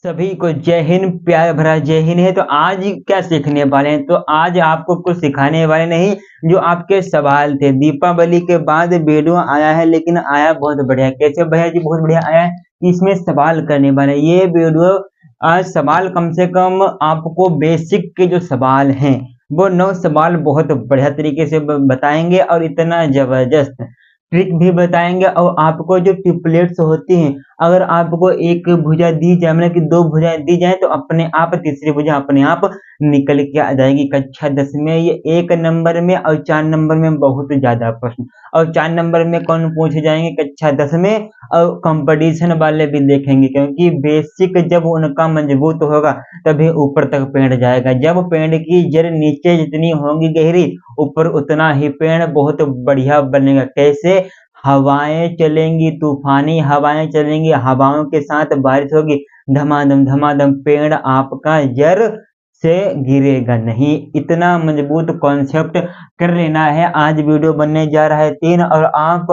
सभी को जय हिंद, प्यार भरा जय हिंद है। तो आज क्या सीखने वाले हैं? तो आज आपको कुछ सिखाने वाले नहीं, जो आपके सवाल थे। दीपावली के बाद वीडियो आया है, लेकिन आया बहुत बढ़िया। कैसे भैया जी? बहुत बढ़िया आया है कि इसमें सवाल करने वाले हैं। ये वीडियो आज सवाल कम से कम आपको बेसिक के जो सवाल हैं वो 9 सवाल बहुत बढ़िया तरीके से बताएंगे, और इतना जबरदस्त ट्रिक भी बताएंगे। और आपको जो ट्रिपलेट्स होती हैं, अगर आपको एक भुजा दी जाए, मतलब कि 2 भुजाएं दी जाए, तो अपने आप तीसरी भुजा अपने आप निकल के आ जाएगी। कक्षा 10 में ये 1 नंबर में और 4 नंबर में बहुत ज्यादा प्रश्न, और 4 नंबर में कौन पूछे जाएंगे? कक्षा 10 में। और कंपटीशन वाले भी देखेंगे, क्योंकि बेसिक जब उनका मजबूत होगा तभी ऊपर तक पेड़ जाएगा। जब पेड़ की जड़ नीचे जितनी होगी गहरी, ऊपर उतना ही पेड़ बहुत बढ़िया बनेगा। कैसे? हवाएं चलेंगी, तूफानी हवाएं चलेंगी, हवाओं के साथ बारिश होगी, धमाधम धमाधम पेड़ आपका जड़ से गिरेगा नहीं। इतना मजबूत कॉन्सेप्ट कर लेना है। आज वीडियो बनने जा रहा है 3, और आप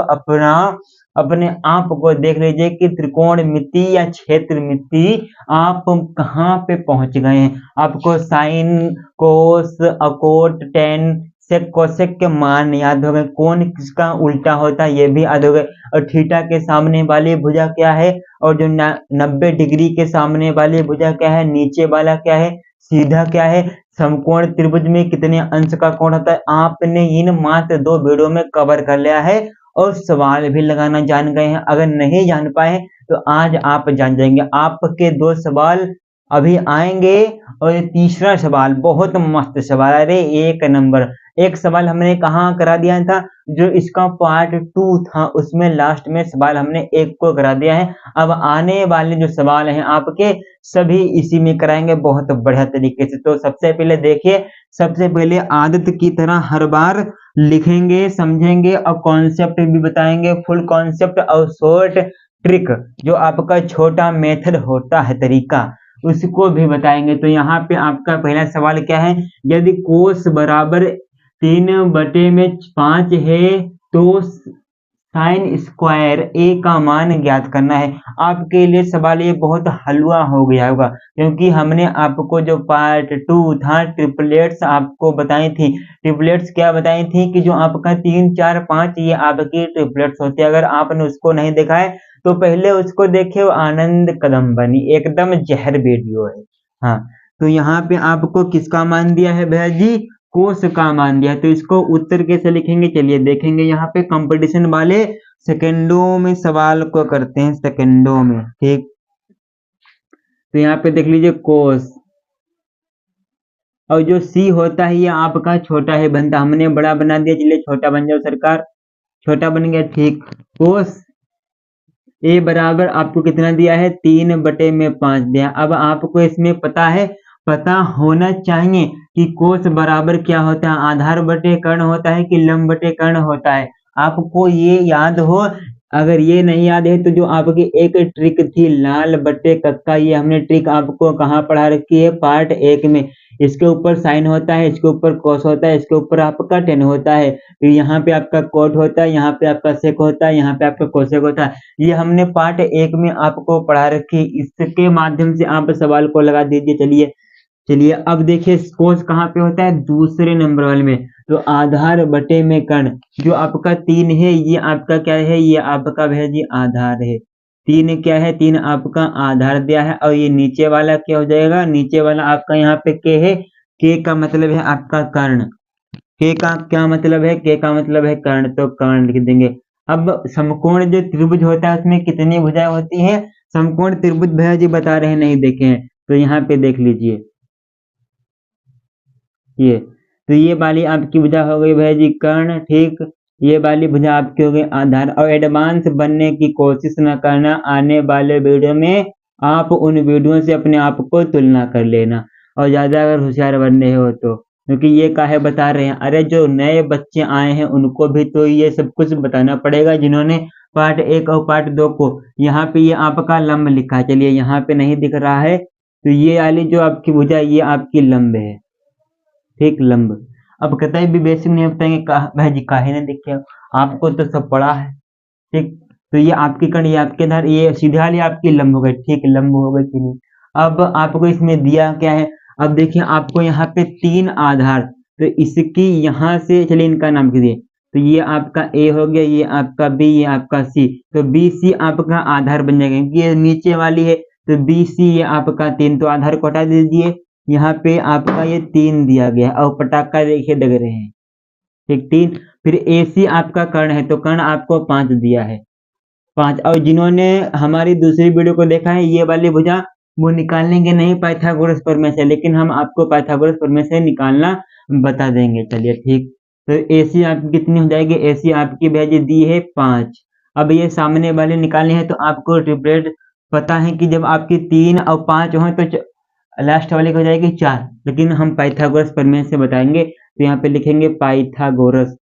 अपने आप को देख लीजिए कि त्रिकोणमिति या क्षेत्रमिति आप कहाँ पे पहुंच गए हैं। आपको साइन, कोस, अकोट, टेन, सेक, कोसेक के मान याद हो गए। कौन किसका उल्टा होता है ये भी याद हो गए। और थीटा के सामने वाली भुजा क्या है, और जो 90 डिग्री के सामने वाली भुजा क्या है, नीचे वाला क्या है, सीधा क्या है, समकोण त्रिभुज में कितने अंश का कोण होता है। आपने इन मात्र 2 वीडियो में कवर कर लिया है, और सवाल भी लगाना जान गए हैं। अगर नहीं जान पाए तो आज आप जान जाएंगे। आपके 2 सवाल अभी आएंगे, और ये तीसरा सवाल बहुत मस्त सवाल। अरे 1 नंबर। एक सवाल हमने कहाँ करा दिया था, जो इसका पार्ट 2 था, उसमें लास्ट में सवाल हमने 1 को करा दिया है। अब आने वाले जो सवाल हैं आपके, सभी इसी में कराएंगे बहुत बढ़िया तरीके से। तो सबसे पहले देखिए, सबसे पहले आदत की तरह हर बार लिखेंगे, समझेंगे, और कॉन्सेप्ट भी बताएंगे। फुल कॉन्सेप्ट और शॉर्ट ट्रिक, जो आपका छोटा मेथड होता है, तरीका, उसको भी बताएंगे। तो यहाँ पे आपका पहला सवाल क्या है? यदि कोस बराबर 3/5 है, तो साइन स्क्वायर ए का मान ज्ञात करना है। आपके लिए सवाल ये बहुत हलवा हो गया होगा, क्योंकि हमने आपको जो पार्ट 2 था, ट्रिपलेट्स आपको बताई थी। ट्रिपलेट्स क्या बताई थी कि जो आपका 3, 4, 5 ये आपकी ट्रिपलेट्स होती है। अगर आपने उसको नहीं देखा है तो पहले उसको देखे। आनंद कदम बनी, एकदम जहर वीडियो है। हाँ, तो यहाँ पे आपको किसका मान दिया है भैया जी? कोस का मान दिया। तो इसको उत्तर कैसे लिखेंगे, चलिए देखेंगे। यहाँ पे कंपटीशन वाले सेकंडों में सवाल को करते हैं, सेकंडों में, ठीक। तो यहाँ पे देख लीजिए कोस, और जो सी होता है ये आपका छोटा है बनता। हमने बड़ा बना दिया, चलिए छोटा बन जाओ सरकार, छोटा बन गया, ठीक। कोस ए बराबर आपको कितना दिया है? 3/5 दिया। अब आपको इसमें पता होना चाहिए कि कोस बराबर क्या होता है, आधार बटे कर्ण होता है कि लंब बटे कर्ण होता है। आपको ये याद हो। अगर ये नहीं याद है तो जो आपकी एक ट्रिक थी लाल बटे कक्का, ये हमने ट्रिक आपको कहाँ पढ़ा रखी है? पार्ट 1 में। इसके ऊपर साइन होता है, इसके ऊपर कोस होता है, इसके ऊपर आपका टेन होता है, फिर यहाँ पे आपका कोट होता है, यहाँ पे आपका सेक होता है, यहाँ पे आपका कोसेक होता है। ये हमने पार्ट 1 में आपको पढ़ा रखी। इसके माध्यम से आप सवाल को लगा दीजिए। चलिए अब देखिए, कोस कहाँ पे होता है? दूसरे नंबर वाले में। तो आधार बटे में कर्ण, जो आपका 3 है, ये आपका क्या है? ये आपका भैया जी आधार है। 3 क्या है? 3 आपका आधार दिया है। और ये नीचे वाला क्या हो जाएगा? नीचे वाला आपका यहाँ पे के है। के का मतलब है आपका कर्ण। के का क्या मतलब है? के का मतलब है कर्ण, तो कर्ण लिख देंगे। अब समकोण जो त्रिभुज होता है उसमें कितनी भुजाएं होती हैं? समकोण त्रिभुज भैया जी बता रहे हैं, नहीं देखे हैं तो यहाँ पे देख लीजिए। ये तो ये वाली आपकी भुजा हो गई भैया जी कर्ण, ठीक। ये वाली भुजा आपकी हो गई आधार। और एडवांस बनने की कोशिश न करना, आने वाले वीडियो में आप उन वीडियो से अपने आप को तुलना कर लेना, और ज्यादा अगर होशियार बनने हो तो। क्योंकि ये काहे बता रहे हैं? अरे जो नए बच्चे आए हैं उनको भी तो ये सब कुछ बताना पड़ेगा, जिन्होंने पार्ट 1 और पार्ट 2 को। यहाँ पे ये आपका लंब लिखा है, चलिए यहाँ पे नहीं दिख रहा है, तो ये वाली जो आपकी भुजा ये आपकी लंब है, ठीक, लंब। अब कतई भी बेसिक नहीं बताएंगे भाई जी, काहे नहीं देखे? आपको तो सब पढ़ा है, ठीक। तो ये आपकी कर्ण, ये आपके धार, ये सीधा वाली आपकी लंब हो गई, ठीक, लंब हो गई कि नहीं? अब आपको इसमें दिया क्या है, अब देखिए आपको यहाँ पे 3 आधार, तो इसकी यहाँ से चलिए इनका नाम कीजिए, तो ये आपका ए हो गया, ये आपका बी, ये आपका सी, तो बी सी आपका आधार बन जाएगा क्योंकि ये नीचे वाली है, तो बी सी ये आपका 3, तो आधार को हटा दीजिए, यहाँ पे आपका ये 3 दिया गया और पटाखा देखिए लग रहे हैं, ठीक 3। फिर ए सी आपका कर्ण है, तो कर्ण आपको 5 दिया है, 5। और जिन्होंने हमारी दूसरी वीडियो को देखा है, ये वाली भुजा वो निकालने के नहीं पाइथागोरस प्रमेय से, लेकिन हम आपको पाइथागोरस प्रमेय से निकालना बता देंगे। चलिए ठीक, तो AC आपकी कितनी हो जाएगी, AC आपकी भैया दी है 5। अब ये सामने वाले निकालने हैं, तो आपको ट्रिपलेट पता है कि जब आपकी 3 और 5 हो तो लास्ट वाले की हो जाएगी 4, लेकिन हम पाइथागोरस प्रमेय से बताएंगे, तो यहाँ पे लिखेंगे पाइथागोरस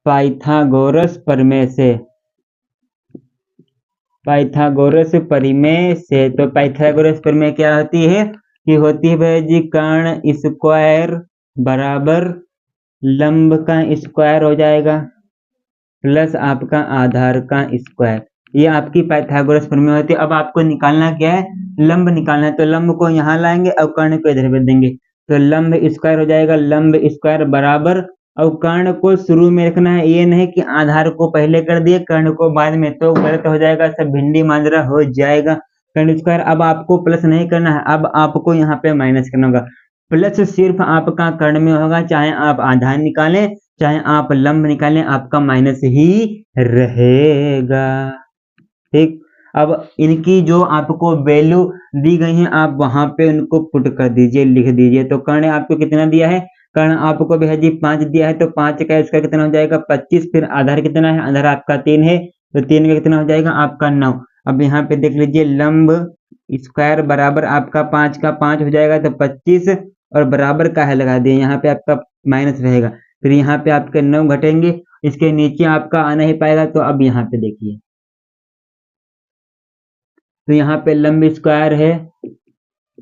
पाइथागोरस प्रमेय से, पाइथागोरस प्रमेय से। तो पाइथागोरस प्रमेय क्या होती है, कि होती है भैया जी कर्ण स्क्वायर बराबर लंब का स्क्वायर हो जाएगा प्लस आपका आधार का स्क्वायर, ये आपकी पाइथागोरस प्रमेय होती है। अब आपको निकालना क्या है, लंब निकालना है, तो लंब को यहाँ लाएंगे और कर्ण को इधर भेज देंगे, तो लंब स्क्वायर हो जाएगा, लंब स्क्वायर बराबर, और कर्ण को शुरू में रखना है, ये नहीं कि आधार को पहले कर दिए कर्ण को बाद में, तो गलत हो जाएगा, सब भिंडी मांजरा हो जाएगा। कर्ण स्क्वायर, अब आपको प्लस नहीं करना है, अब आपको यहाँ पे माइनस करना होगा। प्लस सिर्फ आपका कर्ण में होगा, चाहे आप आधार निकालें चाहे आप लंब निकालें, आपका माइनस ही रहेगा, ठीक। अब इनकी जो आपको वैल्यू दी गई है, आप वहां पे उनको पुट कर दीजिए, लिख दीजिए। तो कर्ण आपको कितना दिया है, कर्ण आपको भैया जी 5 दिया है, तो 5 का इसका कितना हो जाएगा 25। फिर आधार कितना है, आधार आपका 3 है, तो 3 का कितना हो जाएगा आपका 9। अब यहाँ पे देख लीजिए लंब स्क्वायर बराबर आपका 5 का 5 हो जाएगा, तो 25 और बराबर का है लगा दिए, यहाँ पे आपका माइनस रहेगा, फिर यहाँ पे आपके 9 घटेंगे, इसके नीचे आपका आना ही पाएगा। तो अब यहाँ पे देखिए, तो यहाँ पे लंब स्क्वायर है,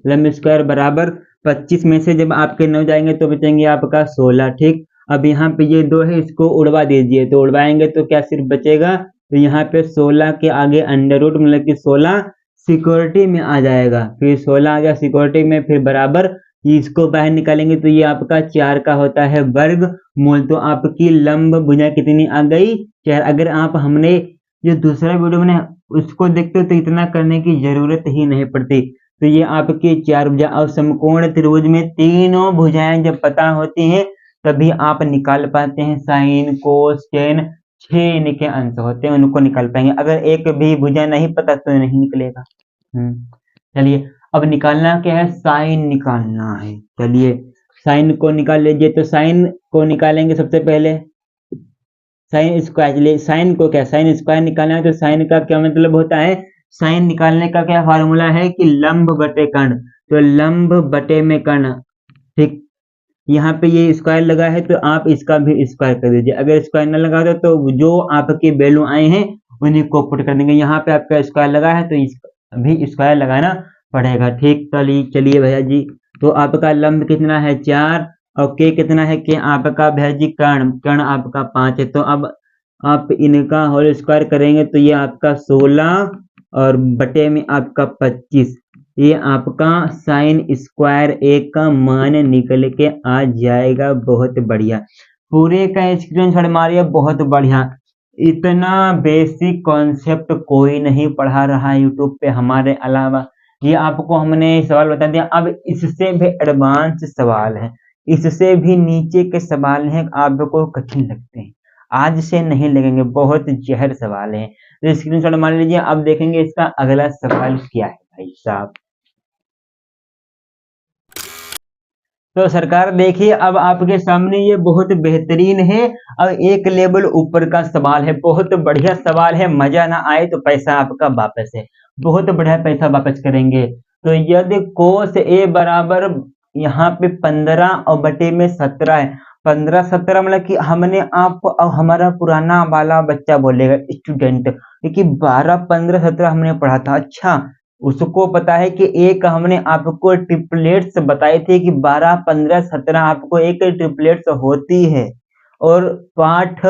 लंब स्क्वायर बराबर 25 में से जब आपके 9 जाएंगे तो बचेंगे आपका 16, ठीक। अब यहाँ पे ये 2 है, इसको उड़वा दीजिए, तो उड़वाएंगे तो क्या सिर्फ बचेगा, तो यहाँ पे 16 के आगे अंडर रूट मतलब कि 16 सिक्योरिटी में आ जाएगा, फिर 16 आ गया सिक्योरिटी में, फिर बराबर इसको बाहर निकालेंगे तो ये आपका 4 का होता है वर्ग मूल। तो आपकी लंब भुजा कितनी आ गई, 4। अगर आप हमने जो दूसरा वीडियो में उसको देखते हो तो इतना करने की जरूरत ही नहीं पड़ती। तो ये आपकी 4 भुजा, और समकोण त्रिभुज में तीनों भुजाएं जब पता होती हैं तभी आप निकाल पाते हैं साइन कोस टेन, 6 इनके अंश होते हैं उनको निकाल पाएंगे, अगर एक भी भुजा नहीं पता तो नहीं निकलेगा। चलिए अब निकालना क्या है, साइन निकालना है। चलिए साइन को निकाल लीजिए, तो साइन को निकालेंगे सबसे पहले साइन स्क्वायर। चलिए साइन को क्या, साइन स्क्वायर निकालना है, तो साइन का क्या मतलब होता है, साइन निकालने का क्या फार्मूला है कि लंब बटे कर्ण, तो लंब बटे में कर्ण, ठीक। यहाँ पे ये स्क्वायर लगा है तो आप इसका भी स्क्वायर कर दीजिए, अगर स्क्वायर न लगा दो तो जो आपके वैल्यू आए हैं उन्हीं को पुट कर देंगे। यहाँ पे आपका स्क्वायर लगा है तो इसका भी स्क्वायर लगाना पड़ेगा, ठीक। चलिए भैया जी, तो आपका लंब कितना है 4 और के कितना है, के आपका भैया जी कर्ण, कर्ण आपका 5 है। तो अब आप इनका होल स्क्वायर करेंगे तो ये आपका 16 और बटे में आपका 25, ये आपका साइन स्क्वायर एक का मान निकल के आ जाएगा। बहुत बढ़िया, पूरे का स्क्रीनशॉट मारिए, बहुत बढ़िया। इतना बेसिक कॉन्सेप्ट कोई नहीं पढ़ा रहा है यूट्यूब पे हमारे अलावा, ये आपको हमने सवाल बता दिया। अब इससे भी एडवांस सवाल है, इससे भी नीचे के सवाल हैं, आपको कठिन लगते हैं, आज से नहीं लगेंगे, बहुत जहर सवाल है। तो स्क्रीनशॉट मार लीजिए, अब देखेंगे इसका अगला सवाल क्या है भाई साहब। तो सरकार देखिए, अब आपके सामने ये बहुत बेहतरीन है, अब एक लेवल ऊपर का सवाल है, बहुत बढ़िया सवाल है, मजा ना आए तो पैसा आपका वापस है, बहुत बढ़िया पैसा वापस करेंगे। तो यदि कोस ए बराबर यहाँ पे 15 और बटे में 17 है, 15-17 मतलब कि हमने आप हमारा पुराना वाला बच्चा बोलेगा स्टूडेंट, क्योंकि 12-15-17 हमने पढ़ा था। अच्छा, उसको पता है कि एक हमने आपको ट्रिपलेट्स बताए थे कि 12-15-17 आपको एक ट्रिपलेट्स होती है, और पाठ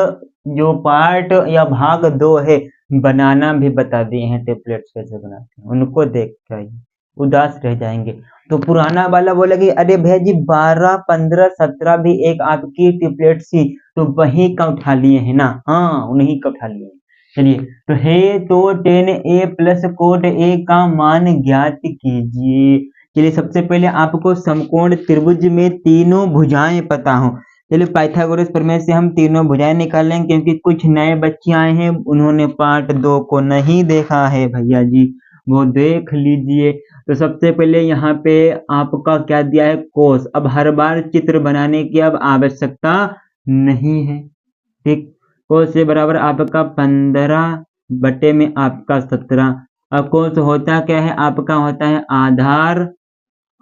जो पार्ट या भाग 2 है बनाना भी बता दिए हैं, टेम्पलेट्स कैसे बनाते हैं, उनको देख के आइए, उदास रह जाएंगे। तो पुराना वाला बोला कि अरे भैया जी 12, 15, 17 भी एक आपकी टेम्पलेट थी, तो वही का उठा लिए है ना, हाँ उन्हीं का उठा लिए। चलिए तो है, तो tan a plus coat a का मान ज्ञात कीजिए। चलिए सबसे पहले आपको समकोण त्रिभुज में तीनों भुजाएं पता हो। चलिए पाइथागोरस प्रमेय से हम तीनों भुजाएं निकाल लेंगे, क्योंकि कुछ नए बच्चे आए हैं, उन्होंने पार्ट 2 को नहीं देखा है भैया जी, वो देख लीजिए। तो सबसे पहले यहाँ पे आपका क्या दिया है, कोस। अब हर बार चित्र बनाने की अब आवश्यकता नहीं है, ठीक। कोस से बराबर आपका 15 बटे में आपका 17। अब कोस होता क्या है, आपका होता है आधार,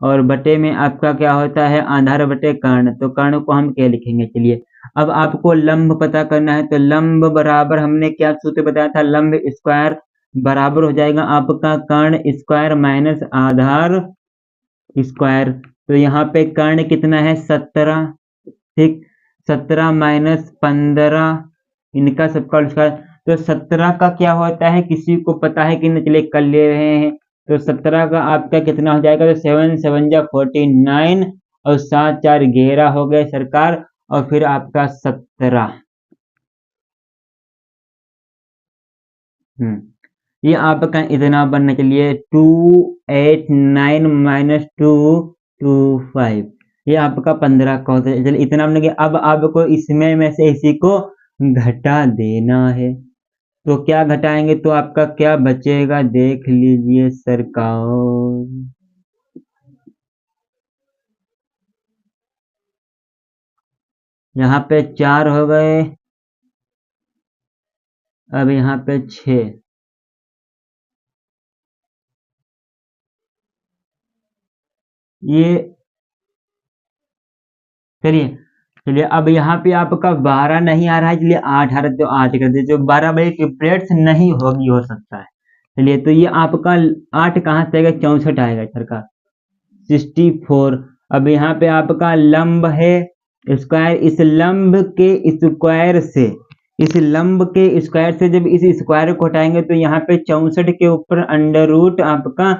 और बटे में आपका क्या होता है, आधार बटे कर्ण। तो कर्ण को हम क्या लिखेंगे, चलिए। अब आपको लंब पता करना है, तो लंब बराबर हमने क्या सूत्र बताया था, लंब स्क्वायर बराबर हो जाएगा आपका कर्ण स्क्वायर माइनस आधार स्क्वायर। तो यहाँ पे कर्ण कितना है, 17, ठीक। 17 माइनस 15, इनका सबका स्क्वायर। तो 17 का क्या होता है, किसी को पता है कि नहीं, चलिए कर ले रहे हैं। तो 17 का आपका कितना हो जाएगा, तो 7 7 जा 49, और 7 4 11 हो गए सरकार, और फिर आपका 17। ये आपका इतना बनने के लिए 2 8 9 माइनस 2 2 5, ये आपका 15 का होता है। चलिए इतना हमने किया। अब आपको इसमें में से इसी को घटा देना है, तो क्या घटाएंगे, तो आपका क्या बचेगा, देख लीजिए सरकार। यहाँ पे 4 हो गए, अब यहाँ पे 6, ये चलिए। चलिए अब यहाँ पे आपका 12 नहीं आ रहा है, चलिए 8 आ रहा है, तो 8 कर दीजिए। 12 बड़ी ट्रिपलेट्स नहीं होगी, हो सकता है। चलिए तो ये आपका 8 कहाँ से आएगा, 64 आएगा सरकार, 64। अब यहाँ पे आपका लंब है स्क्वायर, इस लंब के स्क्वायर से, इस लंब के स्क्वायर से जब इस स्क्वायर को हटाएंगे, तो यहाँ पे 64 के ऊपर अंडर रूट आपका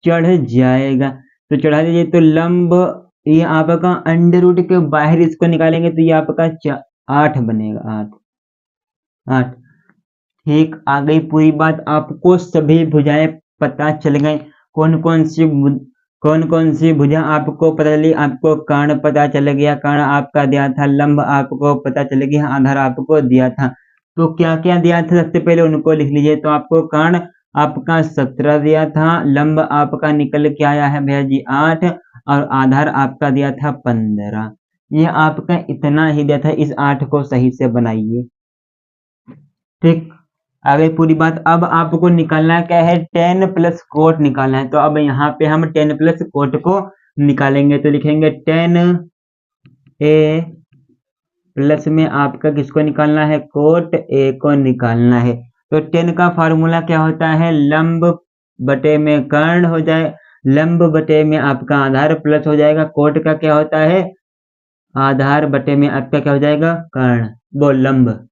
चढ़ जाएगा, तो चढ़ा दीजिए। तो लंब ये आपका अंडर रूट के बाहर इसको निकालेंगे, तो ये आपका 8 बनेगा, 8। ठीक, आ गई पूरी बात, आपको सभी भुजाएं पता चल गई। कौन कौन सी भुजा आपको पता चली, आपको कर्ण पता चल गया, कर्ण आपका दिया था, लंब आपको पता चल गया, आधार आपको दिया था। तो क्या क्या दिया था, सबसे पहले उनको लिख लीजिए। तो आपको कर्ण आपका 17 दिया था, लंब आपका निकल के आया है भैया जी 8, और आधार आपका दिया था 15। ये आपका इतना ही दिया था, इस 8 को सही से बनाइए, ठीक। आगे पूरी बात। अब आपको निकालना क्या है, 10 प्लस कोट निकालना है। तो अब यहाँ पे हम 10 प्लस कोट को निकालेंगे, तो लिखेंगे 10 ए प्लस में आपका किसको निकालना है, कोट ए को निकालना है। तो 10 का फार्मूला क्या होता है, लंब बटे में कर्ण हो जाए, लंब बटे में आपका आधार प्लस हो जाएगा, कोट का क्या होता है, आधार बटे में आपका क्या हो जाएगा, कर्ण, वो लंब।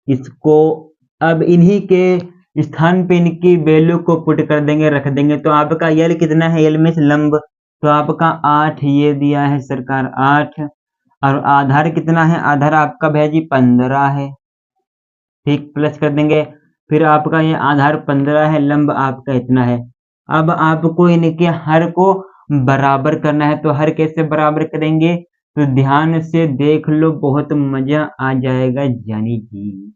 इसको अब इन्हीं के स्थान पे इनकी वैल्यू को पुट कर देंगे, रख देंगे। तो आपका यल कितना है, यल में लंब, तो आपका 8 ये दिया है सरकार, 8। और आधार कितना है, आधार आपका भैया जी 15 है, ठीक, प्लस कर देंगे। फिर आपका ये आधार 15 है, लंब आपका इतना है। अब आपको इनके हर को बराबर करना है, तो हर कैसे बराबर करेंगे, तो ध्यान से देख लो, बहुत मजा आ जाएगा जानी जी,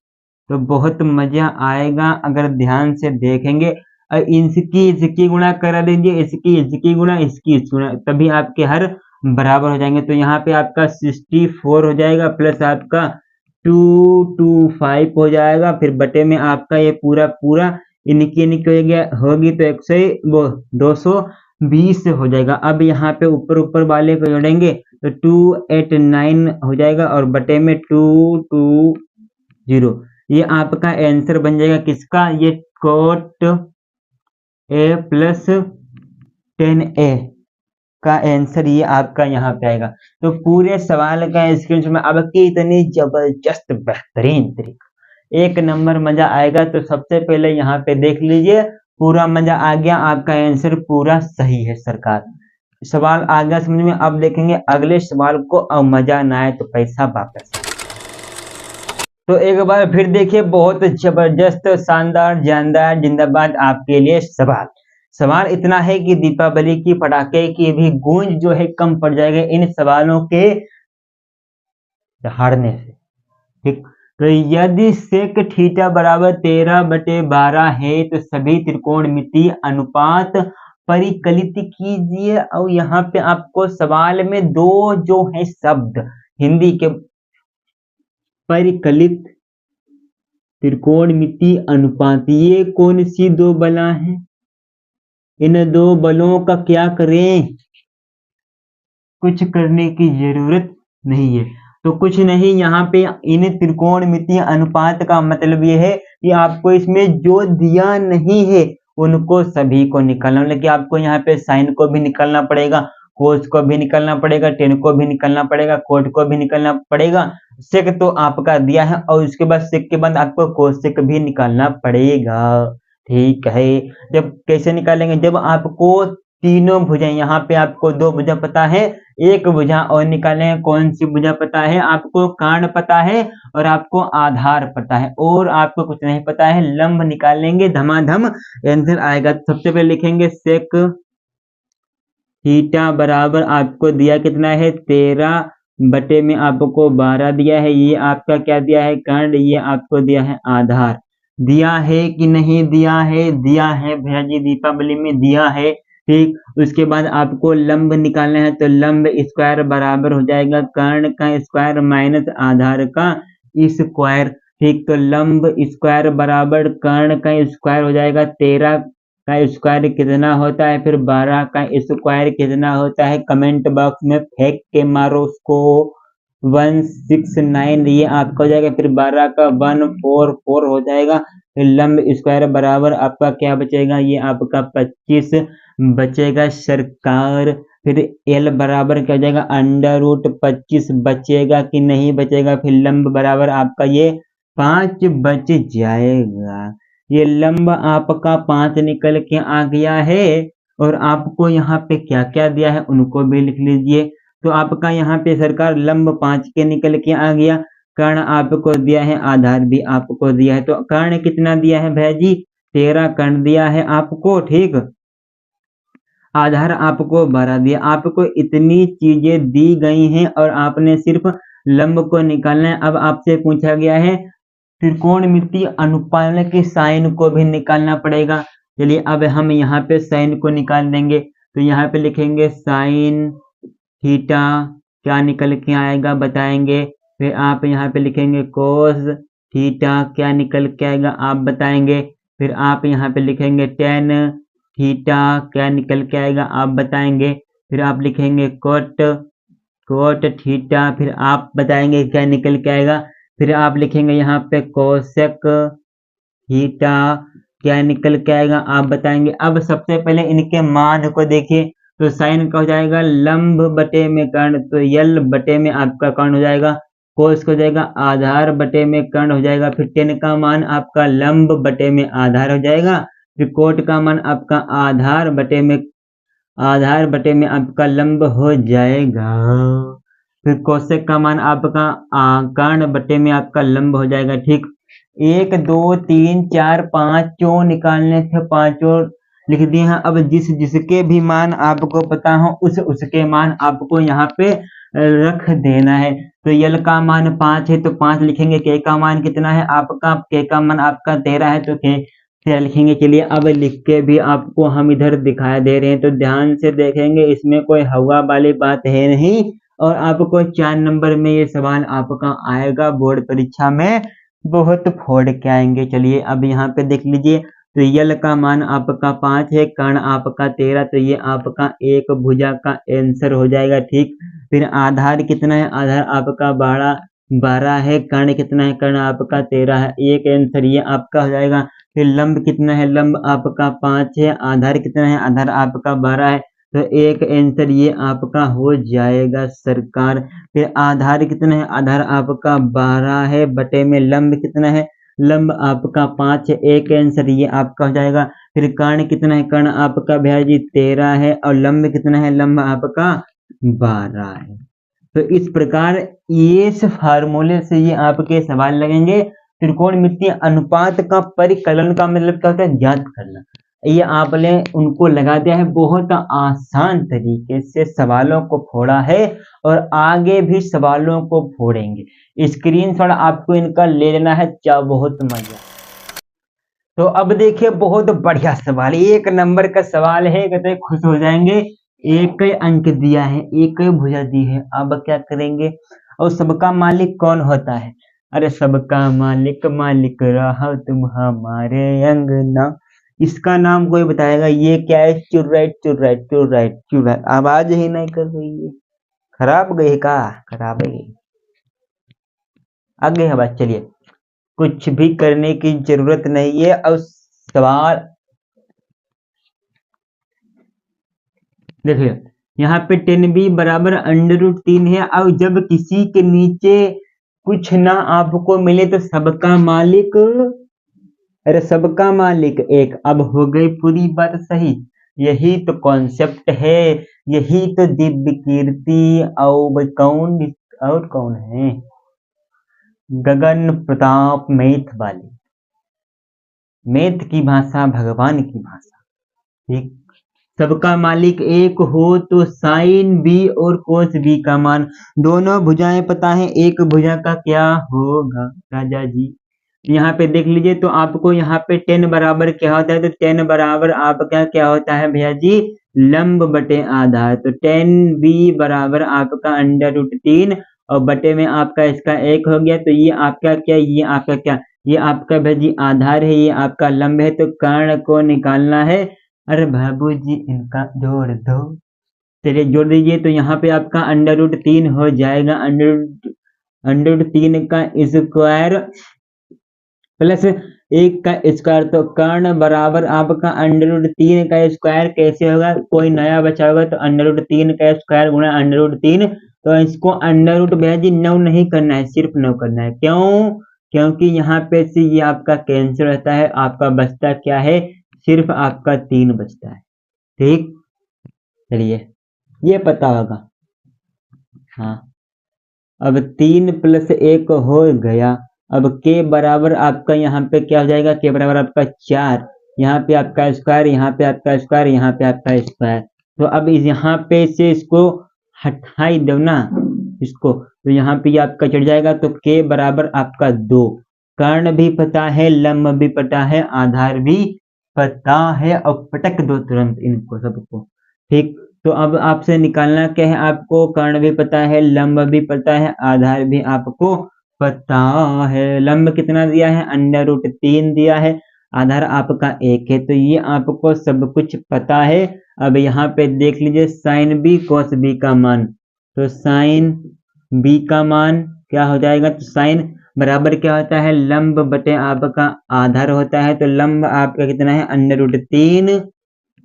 तो बहुत मजा आएगा अगर ध्यान से देखेंगे। और इसकी गुणा करा दीजिए, इसकी गुणा, इसकी गुणा, तभी आपके हर बराबर हो जाएंगे। तो यहाँ पे आपका 64 हो जाएगा, प्लस आपका 225 हो जाएगा, फिर बटे में आपका ये पूरा पूरा इनकी होगी, तो 220 हो जाएगा। अब यहाँ पे ऊपर ऊपर वाले को जोड़ेंगे, तो 289 हो जाएगा, और बटे में 220, ये आपका आंसर बन जाएगा किसका, ये कोट ए प्लस 10 ए, का आंसर ये आपका यहाँ पे आएगा। तो पूरे सवाल का स्क्रीनशॉट में आपकी इतनी जबरदस्त बेहतरीन तरीका, एक नंबर मजा आएगा। तो सबसे पहले यहाँ पे देख लीजिए, पूरा मजा आ गया, आपका आंसर पूरा सही है सरकार। सवाल आ गया समझ में। अब देखेंगे अगले सवाल को, अब मजा ना आए तो पैसा वापस। तो एक बार फिर देखिए, बहुत जबरदस्त शानदार जानदार जिंदाबाद आपके लिए सवाल इतना है कि दीपावली की पटाखे की भी गूंज जो है कम पड़ जाएगा इन सवालों के हारने से। ठीक, तो यदि सेक थीटा बराबर 13/12 है तो सभी त्रिकोणमितीय अनुपात परिकलित कीजिए। और यहाँ पे आपको सवाल में दो जो है शब्द हिंदी के, परिकलित, त्रिकोणमितीय अनुपात, ये कौन सी दो बला है? इन दो बलों का क्या करें? कुछ करने की जरूरत नहीं है। तो कुछ नहीं, यहाँ पे इन त्रिकोणमितीय अनुपात का मतलब ये है कि आपको इसमें जो दिया नहीं है उनको सभी को निकालना, मतलब कि आपको यहाँ पे साइन को भी निकालना पड़ेगा, कोस को भी निकालना पड़ेगा, टेन को भी निकालना पड़ेगा, कोट को भी निकालना पड़ेगा। सेक तो आपका दिया है और उसके बाद सेक के बाद आपको कोसेक भी निकालना पड़ेगा। ठीक है, जब कैसे निकालेंगे? जब आपको तीनों भुजाएं, यहाँ पे आपको दो भुजा पता है, एक भुजा और निकालें। कौन सी भुजा पता है? आपको कर्ण पता है और आपको आधार पता है, और आपको कुछ नहीं पता है। लंब निकालेंगे, धमाधम आंसर आएगा। तो सबसे पहले लिखेंगे सेक थीटा बराबर, आपको दिया कितना है? 13/12 दिया है। ये आपका क्या दिया है? कर्ण। ये आपको दिया है आधार। दिया है कि नहीं दिया है? दिया है भैया जी, दीपावली में दिया है। ठीक, उसके बाद आपको लंब निकालना है। तो लंब स्क्वायर बराबर हो जाएगा कर्ण का स्क्वायर माइनस आधार का स्क्वायर। ठीक, तो लंब स्क्वायर बराबर कर्ण का स्क्वायर हो जाएगा। 13 का स्क्वायर कितना होता है? फिर 12 का स्क्वायर कितना होता है? कमेंट बॉक्स में फेंक के मारो उसको। 169 ये आपका हो जाएगा। फिर 12 का 144 हो जाएगा। फिर लंब स्क्वायर बराबर आपका क्या बचेगा? ये आपका 25 बचेगा सरकार। फिर एल बराबर क्या हो जाएगा? √25 बचेगा कि नहीं बचेगा? फिर लंब बराबर आपका ये 5 बच जाएगा। ये लंब आपका 5 निकल के आ गया है। और आपको यहाँ पे क्या क्या दिया है उनको भी लिख लीजिए। तो आपका यहाँ पे सरकार लंब 5 के निकल के आ गया। कर्ण आपको दिया है, आधार भी आपको दिया है। तो कर्ण कितना दिया है भैया जी? 13 कर्ण दिया है आपको। ठीक, आधार आपको 12 दिया। आपको इतनी चीजें दी गई हैं और आपने सिर्फ लंब को निकालना है। अब आपसे पूछा गया है त्रिकोणमितीय अनुपात के साइन को भी निकालना पड़ेगा। चलिए अब हम यहाँ पे साइन को निकाल देंगे। तो यहाँ पे लिखेंगे साइन थीटा, क्या निकल के आएगा बताएंगे। फिर आप यहाँ पे लिखेंगे कोस थीटा, क्या निकल के आएगा आप बताएंगे। फिर आप यहाँ पे लिखेंगे टेन थीटा, क्या निकल के आएगा आप बताएंगे। फिर आप लिखेंगे कोट थीटा, फिर आप बताएंगे क्या निकल के आएगा। फिर आप लिखेंगे यहाँ पे कोसेक थीटा, क्या निकल के आएगा आप बताएंगे। अब सबसे पहले इनके मान को देखिए। तो साइन का हो जाएगा लंब बटे में कर्ण, तो यल बटे में आपका कर्ण हो जाएगा। कोस का हो जाएगा आधार बटे में कर्ण हो जाएगा। फिर टेन का मान आपका लंब बटे में आधार हो जाएगा। फिर कोट का मान आपका आधार बटे में आपका लंब हो जाएगा। फिर कोसेक का मान आपका कर्ण बटे में आपका लंब हो जाएगा। ठीक, 1 2 3 4 5 जो निकालने थे पांचों लिख दिए हैं। अब जिसके भी मान आपको पता हो उसके मान आपको यहाँ पे रख देना है। तो यल का मान 5 है तो 5 लिखेंगे। के का मान कितना है आपका? के का मान आपका 13 है तो के 13 लिखेंगे। चलिए अब लिख के भी आपको हम इधर दिखाई दे रहे हैं, तो ध्यान से देखेंगे, इसमें कोई हवा वाली बात है नहीं। और आपको 4 नंबर में ये सवाल आपका आएगा बोर्ड परीक्षा में, बहुत फोड़ के आएंगे। चलिए अब यहाँ पे देख लीजिए। तो यल का मान आपका 5 है, कर्ण आपका 13, तो ये आपका एक भुजा का आंसर हो जाएगा। ठीक, फिर आधार कितना है? आधार आपका 12 है। कर्ण कितना है? कर्ण आपका 13 है। एक आंसर ये आपका हो जाएगा। फिर लंब कितना है? लंब आपका 5 है। आधार कितना है? आधार आपका 12 है। तो एक आंसर ये आपका हो जाएगा सरकार। फिर आधार कितना है, आधार आपका 12 है, बटे में लंब कितना है, लंब आपका 5 है, एक आंसर ये आपका हो जाएगा। फिर कर्ण कितना है, कर्ण आपका भैया जी 13 है, और लंब कितना है, लंब आपका 12 है। तो इस प्रकार इस फार्मूले से ये आपके सवाल लगेंगे। त्रिकोणमितीय अनुपात का परिकलन का मतलब क्या होता है, ज्ञात करना। ये आपने उनको लगा दिया है, बहुत आसान तरीके से सवालों को फोड़ा है और आगे भी सवालों को फोड़ेंगे। स्क्रीनशॉट आपको इनका ले लेना है, क्या बहुत मजा। तो अब देखिए बहुत बढ़िया सवाल, 1 नंबर का सवाल है, कहते हैं खुश हो जाएंगे। एक अंक दिया है, एक भुजा दी है, अब क्या करेंगे। और सबका मालिक कौन होता है, अरे सबका मालिक मालिक रहा तुम हमारे अंगना, इसका नाम कोई बताएगा। ये क्या है, चुर्राइट चुर्राइट चुर्राइट चुर्राइट, आवाज ही नहीं कर रही है, खराब गई का, खराब है आगे है बात। चलिए कुछ भी करने की जरूरत नहीं है। और सवाल देखिए, यहाँ पे 10b बराबर √3 है। और जब किसी के नीचे कुछ ना आपको मिले तो सबका मालिक, अरे सबका मालिक एक, अब हो गई पूरी बात सही। यही तो कॉन्सेप्ट है, यही तो दिव्य कीर्ति। और कौन है, गगन प्रताप मैथ वाले, मैथ की भाषा भगवान की भाषा। ठीक, सबका मालिक एक हो तो साइन बी और कोस बी का मान, दोनों भुजाएं पता है, एक भुजा का क्या होगा राजा जी। यहाँ पे देख लीजिए, तो आपको यहाँ पे 10 बराबर क्या होता है, तो 10 बराबर आपका क्या होता है भैया जी, लंब बटे आधार। तो 10b बराबर आपका √3 और बटे में आपका इसका 1 हो गया। तो ये आपका क्या, ये आपका क्या, ये आपका भैया जी आधार है, ये आपका लंब है। तो कर्ण को निकालना है, अरे बाबू जी इनका जोड़ दो, चलिए जोड़ दीजिए। तो यहाँ पे आपका √3 हो जाएगा, √3 का स्क्वायर प्लस 1 का स्क्वायर। तो कर्ण बराबर आपका √3 का स्क्वायर कैसे होगा, कोई नया बचा होगा तो √3 का स्क्वायर गुणा √3। तो इसको अंडर भैया जी 9 नहीं करना है, सिर्फ 9 करना है। क्यों, क्योंकि यहाँ पे से ये आपका कैंसिल रहता है, आपका बचता क्या है, सिर्फ आपका 3 बचता है। ठीक, चलिए ये पता होगा। हाँ, अब 3 + 1 हो गया। अब के बराबर आपका यहाँ पे क्या हो जाएगा, के बराबर आपका 4, यहाँ पे आपका स्क्वायर, यहाँ पे आपका स्क्वायर, यहाँ पे आपका स्क्वायर। तो अब इस यहाँ पे से इसको हटा ही दो ना इसको, तो यहाँ पे आपका चढ़ जाएगा। तो के बराबर आपका 2, कर्ण भी पता है, लंब भी पता है, आधार भी पता है, और पटक दो तुरंत इनको सबको। ठीक, तो अब आपसे निकालना क्या है, आपको कर्ण भी पता है, लंब भी पता है, आधार भी आपको पता है। लंब कितना दिया है, √3 दिया है, आधार आपका 1 है। तो ये आपको सब कुछ पता है। अब यहाँ पे देख लीजिए साइन बी कोस बी का मान, तो साइन बी का मान क्या हो जाएगा, तो साइन बराबर क्या होता है, लंब बटे आपका आधार होता है। तो लंब आपका कितना है, √3,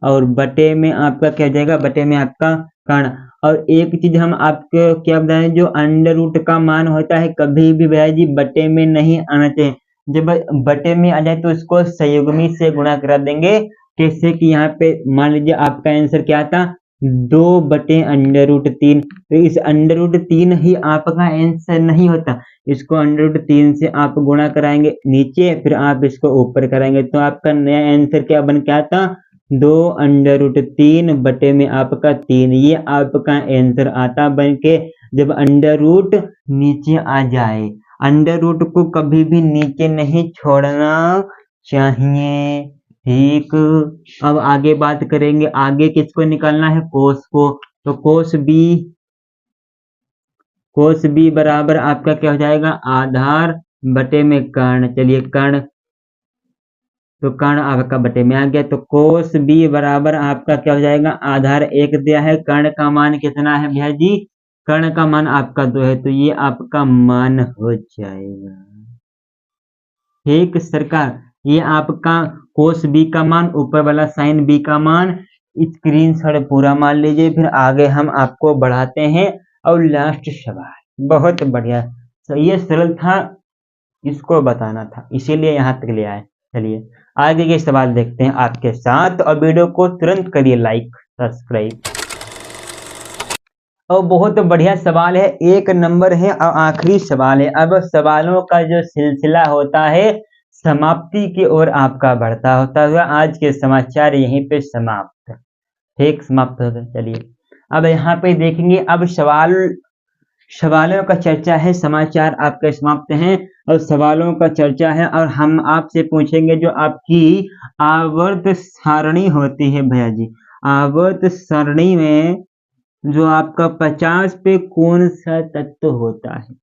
और बटे में आपका क्या जाएगा, बटे में आपका कर्ण। और एक चीज हम आपको क्या बताएं, जो √ का मान होता है कभी भी भैया जी बटे में नहीं आना चाहिए। जब बटे में आ जाए तो इसको संयुग्मी से गुणा करा देंगे। जैसे कि यहाँ पे मान लीजिए आपका आंसर क्या था, 2 बटे √3। तो इस √3 ही आपका आंसर नहीं होता, इसको √3 से आप गुणा कराएंगे नीचे, फिर आप इसको ऊपर कराएंगे। तो आपका नया आंसर क्या बन के आता, 2 √3 बटे में आपका 3, ये आपका आंसर आता बन के। जब √ नीचे आ जाए, √ को कभी भी नीचे नहीं छोड़ना चाहिए। ठीक, अब आगे बात करेंगे, आगे किसको निकालना है, कोस को। तो कोस बी बराबर आपका क्या हो जाएगा, आधार बटे में कर्ण। चलिए कर्ण, तो कर्ण आपका बटे में आ गया। तो कोस बी बराबर आपका क्या हो जाएगा, आधार 1 दिया है, कर्ण का मान कितना है भैया जी, कर्ण का मान आपका 2 है। तो ये आपका मान हो जाएगा। ठीक सरकार, ये आपका कोस बी का मान, ऊपर वाला साइन बी का मान, स्क्रीनशॉट पूरा मान लीजिए, फिर आगे हम आपको बढ़ाते हैं। और लास्ट सवाल बहुत बढ़िया, तो ये सरल था, इसको बताना था इसीलिए यहाँ तक ले आए। चलिए आगे के सवाल देखते हैं आपके साथ, और वीडियो को तुरंत करिए लाइक सब्सक्राइब। और बहुत बढ़िया सवाल है, 1 नंबर है और आखिरी सवाल है। अब सवालों का जो सिलसिला होता है समाप्ति की ओर आपका बढ़ता होता हुआ आज के समाचार यहीं पे समाप्त, ठीक, समाप्त हो गए। चलिए अब यहाँ पे देखेंगे, अब सवालों का चर्चा है, समाचार आपके समाप्त हैं और सवालों का चर्चा है, और हम आपसे पूछेंगे जो आपकी आवर्त सारणी होती है भैया जी, आवर्त सारणी में जो आपका 50 पे कौन सा तत्व होता है,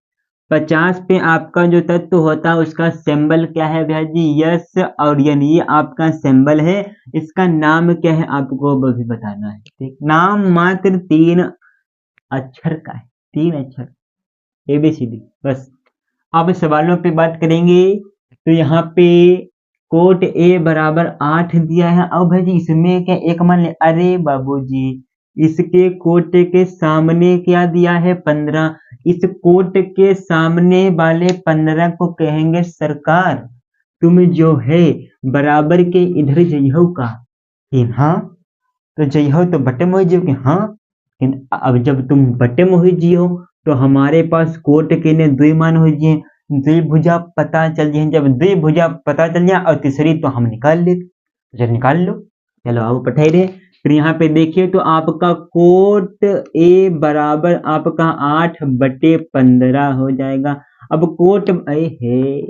50 पे आपका जो तत्व होता है उसका सिंबल क्या है भैया जी, यस और एन, ये आपका सिंबल है। इसका नाम क्या है आपको वो भी बताना है, ठीक। नाम मात्र 3 अक्षर का है, 3 अक्षर ABCD बस। अब सवालों पे बात करेंगे, तो यहाँ पे कोट A बराबर 8 दिया है। अब भाई जी इसमें क्या एक मान ले, अरे बाबूजी इसके कोट के सामने क्या दिया है 15, इस कोट के सामने वाले 15 को कहेंगे सरकार तुम जो है बराबर के इधर जइहो का, कि हाँ तो जइहो तो बटे मोहि जियो कि हाँ, अब जब तुम बटे मोहि जियो तो हमारे पास कोट के ने द्विमान हो जिए, द्विभुजा पता चल जाए, जब द्विभुजा पता चल जाए और तीसरी तो हम निकाल ले, चलो निकाल लो, चलो आओ पठाई रहे। फिर यहाँ पे देखिए तो आपका कोट A बराबर आपका 8/15 हो जाएगा। अब कोट है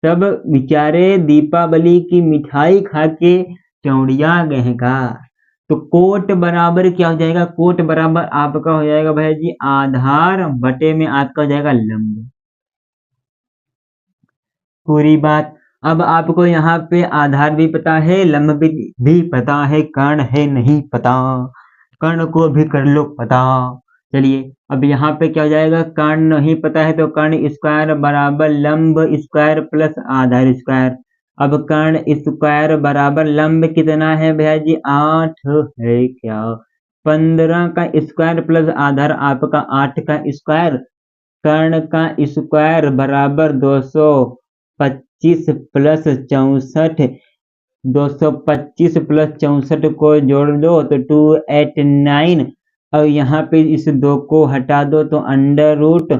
सब बेचारे दीपावली की मिठाई खा के चौड़िया गए का, तो कोट बराबर क्या हो जाएगा, कोट बराबर आपका हो जाएगा भैया जी आधार बटे में आपका हो जाएगा लंब, पूरी बात। अब आपको यहाँ पे आधार भी पता है, लंब भी पता है, कर्ण है नहीं पता, कर्ण को भी कर लो पता। चलिए अब यहाँ पे क्या हो जाएगा, कर्ण नहीं पता है तो कर्ण स्क्वायर बराबर लंब स्क्वायर प्लस आधार स्क्वायर। अब कर्ण स्क्वायर बराबर लंब कितना है भैया जी 8 है क्या, 15 का स्क्वायर प्लस आधार आपका 8 का स्क्वायर, कर्ण का स्क्वायर बराबर 225 प्लस 64, 225 प्लस 64 को जोड़ दो तो 289, और यहाँ पे इस 2 को हटा दो तो अंडर रूट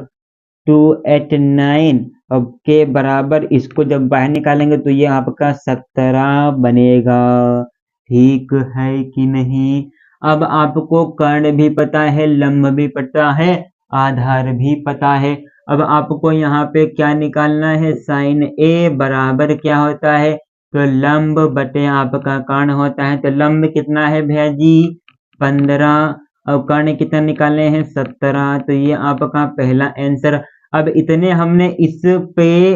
289 अब के बराबर, इसको जब बाहर निकालेंगे तो ये आपका 17 बनेगा, ठीक है कि नहीं। अब आपको कर्ण भी पता है, लंब भी पता है, आधार भी पता है। अब आपको यहाँ पे क्या निकालना है, साइन A बराबर क्या होता है, तो लंब बटे आपका कर्ण होता है। तो लंब कितना है भैया जी 15 और कर्ण कितना निकालने हैं 17, तो ये आपका पहला आंसर। अब इतने हमने इस पे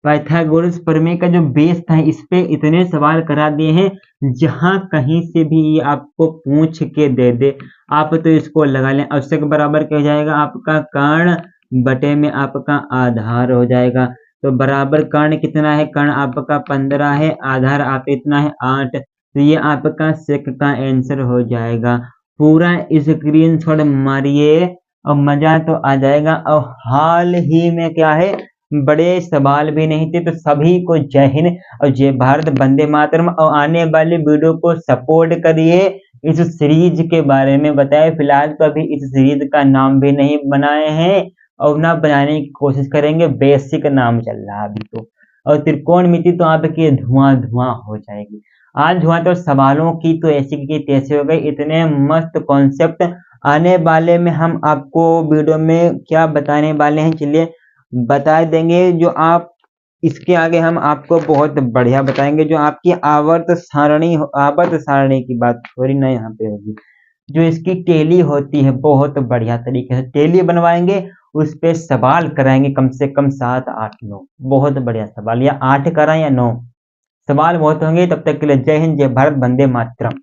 पाइथागोरस प्रमेय का जो बेस था इस पे इतने सवाल करा दिए हैं, जहां कहीं से भी ये आपको पूछ के दे दे आप तो इसको लगा लें। आवश्यक बराबर क्या हो जाएगा आपका कर्ण बटे में आपका आधार हो जाएगा। तो बराबर कर्ण कितना है, कर्ण आपका 15 है, आधार आप इतना है 8, तो ये आपका सेक का आंसर हो जाएगा। पूरा स्क्रीनशॉट मारिए और मजा तो आ जाएगा। और हाल ही में क्या है बड़े सवाल भी नहीं थे, तो सभी को जय हिंद और जय भारत, वंदे मातरम। और आने वाले वीडियो को सपोर्ट करिए, इस सीरीज के बारे में बताए। फिलहाल तो अभी इस सीरीज का नाम भी नहीं बनाए हैं और ना बनाने की कोशिश करेंगे, बेसिक नाम चल रहा है अभी तो। और त्रिकोणमिति तो आपकी धुआं धुआं हो जाएगी। आज धुआं तो सवालों की तो ऐसी की तैसी हो गई, इतने मस्त कॉन्सेप्ट आने वाले में हम आपको वीडियो में क्या बताने वाले हैं चलिए बता देंगे। जो आप इसके आगे हम आपको बहुत बढ़िया बताएंगे, जो आपकी आवर्त सारणी की बात थोड़ी ना यहाँ पे होगी, जो इसकी टेली होती है बहुत बढ़िया तरीके से टेली बनवाएंगे, उस पे सवाल कराएंगे कम से कम 7 8 9 बहुत बढ़िया सवाल, या 8 कराएं या 9 सवाल बहुत होंगे। तब तक के लिए जय हिंद जय भारत वंदे मातरम।